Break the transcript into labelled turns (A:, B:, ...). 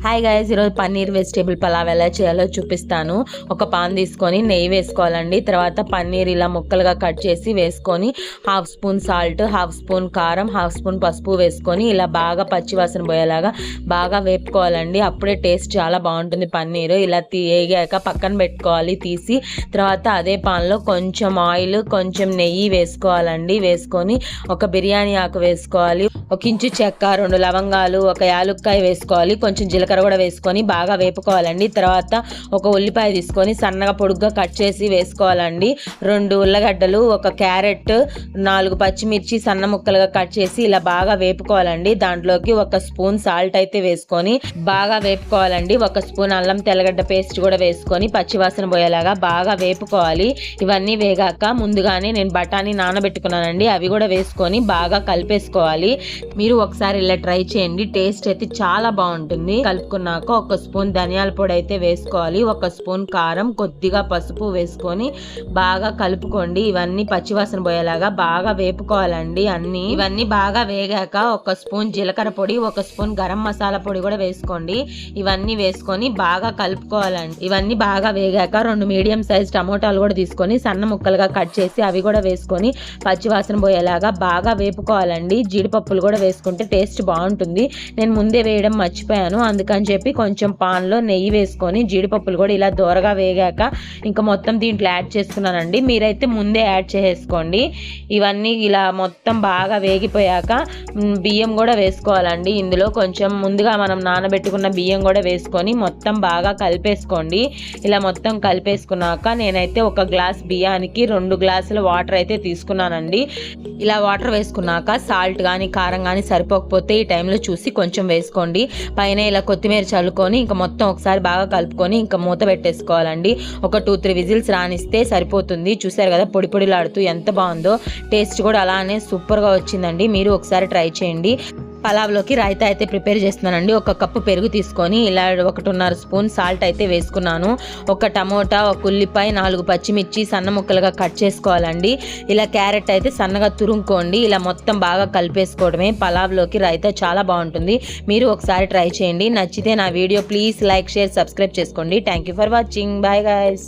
A: Hi guys, ఈరోజు paneer vegetable pulao ఎలా చేయాలో చూపిస్తాను. ఒక పాన్ తీసుకొని నెయ్యి వేసుకోవాలండి. తర్వాత పన్నీర్ ఇలా ముక్కలుగా కట్ చేసి వేసుకొని half spoon salt, half spoon కారం, హాఫ్ స్పూన్ పసుపు వేసుకొని ఇలా బాగా పచ్చివాసన పోయేలాగా బాగా వేపుకోవాలండి. అప్పుడే టేస్ట్ చాలా బాగుంటుంది. పన్నీరు ఇలా వేగాక పక్కన పెట్టుకోవాలి తీసి. తర్వాత అదే పాన్లో కొంచెం ఆయిల్, కొంచెం నెయ్యి వేసుకోవాలండి. వేసుకొని ఒక బిర్యానీ ఆకు వేసుకోవాలి, ఒక ఇంచు చెక్క, 2 లవంగాలు, ఒక యాలుక్కాయ వేసుకోవాలి, కొంచెం జీలకర్ర కూడా వేసుకొని బాగా వేపుకోవాలండి. తర్వాత ఒక ఉల్లిపాయ తీసుకొని సన్నగా పొడుగ్గా కట్ చేసి వేసుకోవాలండి. 2 ఉల్లగడ్డలు, ఒక క్యారెట్, 4 పచ్చిమిర్చి సన్న ముక్కలుగా కట్ చేసి ఇలా బాగా వేపుకోవాలండి. దాంట్లోకి 1 స్పూన్ సాల్ట్ అయితే వేసుకొని బాగా వేపుకోవాలండి. 1 స్పూన్ అల్లం తెల్లగడ్డ పేస్ట్ కూడా వేసుకొని పచ్చివాసన పోయేలాగా బాగా వేపుకోవాలి. ఇవన్నీ వేగాక ముందుగానే నేను బఠానీ నానబెట్టుకున్నానండి, అవి కూడా వేసుకొని బాగా కలిపేసుకోవాలి. మీరు ఒకసారి ఇలా ట్రై చేయండి, టేస్ట్ అయితే చాలా బాగుంటుంది. కలుపుకున్నాక 1 స్పూన్ ధనియాల పొడి అయితే వేసుకోవాలి, 1 స్పూన్ కారం, కొద్దిగా పసుపు వేసుకొని బాగా కలుపుకోండి. ఇవన్నీ పచ్చివాసన పోయేలాగా బాగా వేపుకోవాలండి. ఇవన్నీ బాగా వేగాక 1 స్పూన్ జీలకర్ర పొడి, 1 స్పూన్ గరం మసాలా పొడి కూడా వేసుకోండి. ఇవన్నీ వేసుకొని బాగా కలుపుకోవాలండి. ఇవన్నీ బాగా వేగాక 2 మీడియం సైజ్ టమోటాలు కూడా తీసుకొని సన్న ముక్కలుగా కట్ చేసి అవి కూడా వేసుకొని పచ్చివాసన పోయేలాగా బాగా వేపుకోవాలండి. జీడిపప్పులు కూడా వేసుకుంటే టేస్ట్ బాగుంటుంది. నేను ముందే వేయడం మర్చిపోయాను, అందుకని చెప్పి కొంచెం పాన్లో నెయ్యి వేసుకొని జీడిపప్పులు కూడా ఇలా దోరగా వేగాక ఇంకా మొత్తం దీంట్లో యాడ్ చేసుకున్నానండి. మీరైతే ముందే యాడ్ చేసుకోండి. ఇవన్నీ ఇలా మొత్తం బాగా వేగిపోయాక బియ్యం కూడా వేసుకోవాలండి. ఇందులో కొంచెం ముందుగా మనం నానబెట్టుకున్న బియ్యం కూడా వేసుకొని మొత్తం బాగా కలిపేసుకోండి. ఇలా మొత్తం కలిపేసుకున్నాక నేనైతే 1 గ్లాస్ బియ్యానికి 2 గ్లాసుల వాటర్ అయితే తీసుకున్నానండి. ఇలా వాటర్ వేసుకున్నాక సాల్ట్ కానీ కారం కానీ సరిపోకపోతే ఈ టైంలో చూసి కొంచెం వేసుకోండి. పైన ఇలా కొత్తిమీర చల్లుకొని ఇంకా మొత్తం ఒకసారి బాగా కలుపుకొని ఇంకా మూత పెట్టేసుకోవాలండి. ఒక 2-3 విజిల్స్ రానిస్తే సరిపోతుంది. చూసారు కదా పొడి పొడిలాడుతూ ఎంత బాగుందో. టేస్ట్ కూడా అలానే సూపర్గా వచ్చిందండి. మీరు ఒకసారి ట్రై చేయండి. పలావ్లోకి రైతా అయితే ప్రిపేర్ చేస్తున్నానండి. 1 కప్పు పెరుగు తీసుకొని ఇలా 1.5 స్పూన్ సాల్ట్ అయితే వేసుకున్నాను. 1 టమోటా, 1 ఉల్లిపాయ, 4 పచ్చిమిర్చి సన్న ముక్కలుగా కట్ చేసుకోవాలండి. ఇలా క్యారెట్ అయితే సన్నగా తురుముకోండి. ఇలా మొత్తం బాగా కలిపేసుకోవడమే. పలావ్లోకి రైతా చాలా బాగుంటుంది. మీరు ఒకసారి ట్రై చేయండి. నచ్చితే నా video please like, share, subscribe చేసుకోండి. Thank you for watching. Bye guys.